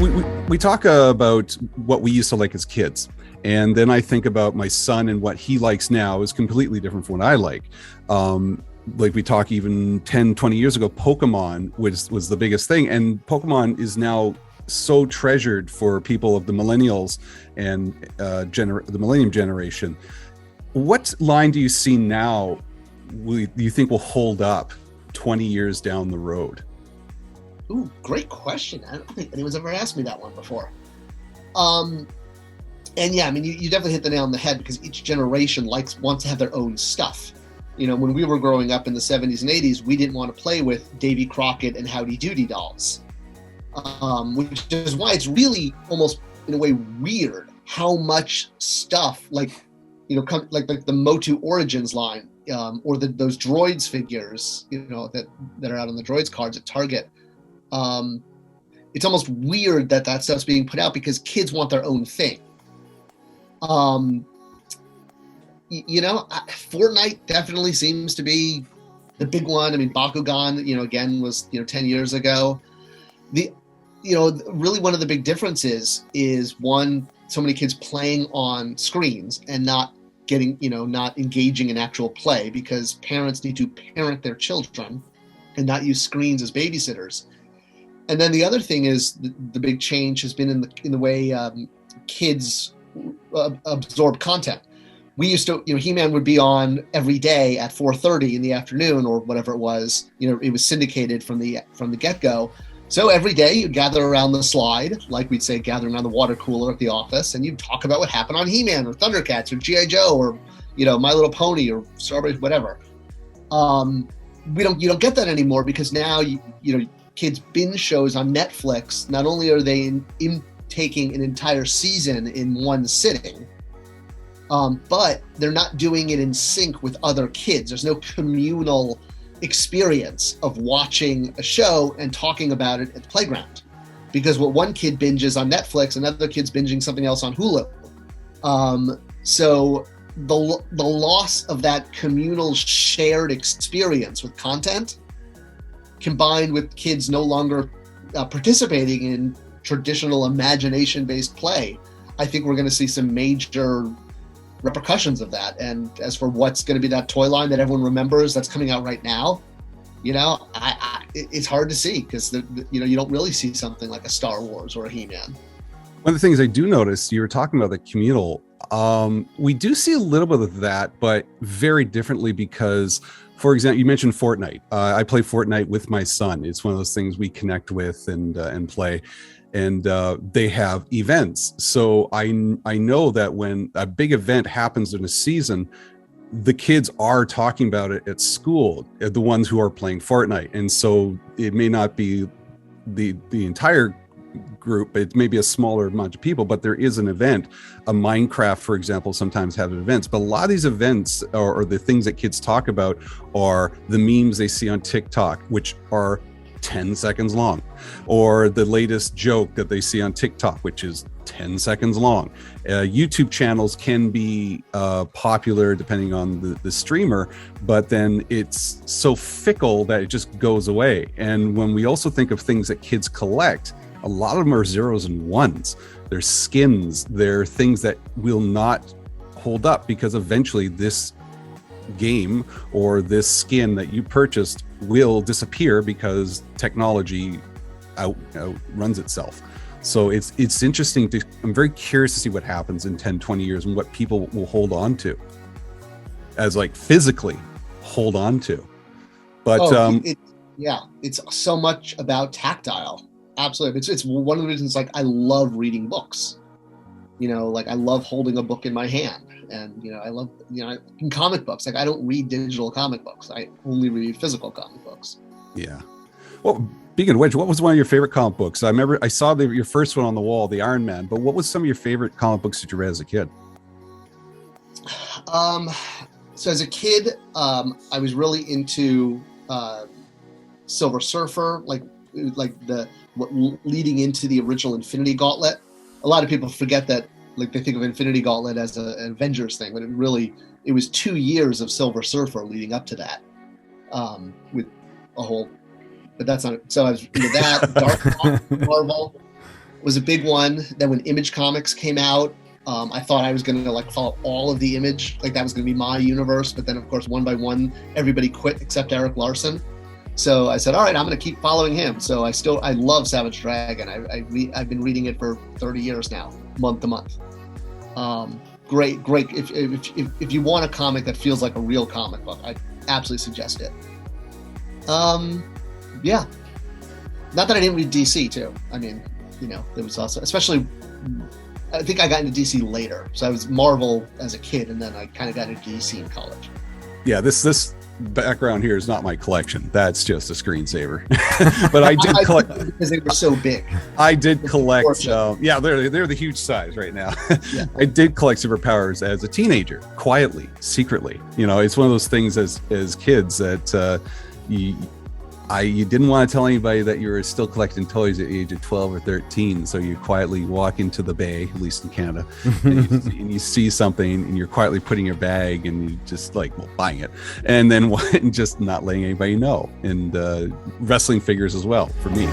we talk about what we used to like as kids. And then I think about my son, and what he likes now is completely different from what I like. Like we talk even 10, 20 years ago, Pokemon was the biggest thing. And Pokemon is now so treasured for people of the millennials and the millennium generation. What line do you see now do you think will hold up 20 years down the road? Ooh, great question. I don't think anyone's ever asked me that one before. And yeah, I mean, you definitely hit the nail on the head, because each generation wants to have their own stuff. You know, when we were growing up in the 70s and 80s, we didn't want to play with Davy Crockett and Howdy Doody dolls, which is why it's really almost in a way weird how much stuff like the Motu Origins line, or those Droids figures, that are out on the Droids cards at Target. It's almost weird that stuff's being put out because kids want their own thing. Fortnite definitely seems to be the big one. I mean, Bakugan, again, was 10 years ago. Really one of the big differences is, one, so many kids playing on screens and not getting, not engaging in actual play, because parents need to parent their children and not use screens as babysitters. And then the other thing is the big change has been in the way kids absorb content. We used to, He-Man would be on every day at 4:30 in the afternoon or whatever it was. It was syndicated from the get-go. So every day you'd gather around the slide, like we'd say, gathering around the water cooler at the office, and you'd talk about what happened on He-Man or Thundercats or G.I. Joe or, My Little Pony or Strawberry, whatever. You don't get that anymore, because now kids binge shows on Netflix. Not only are they taking an entire season in one sitting, but they're not doing it in sync with other kids. There's no communal experience of watching a show and talking about it at the playground, because what one kid binges on Netflix, another kid's binging something else on Hulu. So the loss of that communal shared experience with content, combined with kids no longer participating in traditional imagination-based play, I think we're going to see some major repercussions of that. And as for what's going to be that toy line that everyone remembers that's coming out right now, it's hard to see, because you don't really see something like a Star Wars or a He-Man. One of the things I do notice, you were talking about the communal, we do see a little bit of that, but very differently, because, for example, you mentioned Fortnite. I play Fortnite with my son. It's one of those things we connect with and play. And they have events. So I know that when a big event happens in a season, the kids are talking about it at school, the ones who are playing Fortnite. And so it may not be the entire group, it may be a smaller amount of people, but there is an event. A Minecraft, for example, sometimes have events, but a lot of these events or the things that kids talk about are the memes they see on TikTok, which are 10 seconds long, or the latest joke that they see on TikTok, which is 10 seconds long. YouTube channels can be popular depending on the streamer, but then it's so fickle that it just goes away. And when we also think of things that kids collect, a lot of them are zeros and ones. They're skins, they're things that will not hold up, because eventually this game or this skin that you purchased will disappear because technology outruns itself. So it's interesting I'm very curious to see what happens in 10, 20 years and what people will hold on to as physically hold on to. But it's so much about tactile. Absolutely. It's one of the reasons I love reading books. I love holding a book in my hand, and I love in comic books. I don't read digital comic books. I only read physical comic books. Yeah. Well, speaking of which, what was one of your favorite comic books? I remember I saw your first one on the wall, the Iron Man. But what was some of your favorite comic books that you read as a kid? So as a kid, I was really into Silver Surfer, leading into the original Infinity Gauntlet. A lot of people forget that, they think of Infinity Gauntlet as an Avengers thing, but it was 2 years of Silver Surfer leading up to that, with a whole. But that's not. So I was into that. Dark Marvel. was a big one. Then when Image Comics came out, I thought I was going to like follow all of the Image, like that was going to be my universe. But then, of course, one by one, everybody quit except Eric Larson. So I said, all right, I'm going to keep following him. So I love Savage Dragon. I've been reading it for 30 years now, month to month. Great. If you want a comic that feels like a real comic book, I absolutely suggest it. Yeah. Not that I didn't read DC too. I mean, there was also, especially, I think I got into DC later. So I was Marvel as a kid, and then I kind of got into DC in college. Yeah, this background here is not my collection. That's just a screensaver. But I did collect because they were so big. I did collect. Yeah, they're the huge size right now. Yeah. I did collect superpowers as a teenager, quietly, secretly. It's one of those things as kids that you didn't want to tell anybody that you were still collecting toys at the age of 12 or 13. So you quietly walk into the bay, at least in Canada, and you see something and you're quietly putting your bag and you just buying it. And then just not letting anybody know. And wrestling figures as well for me.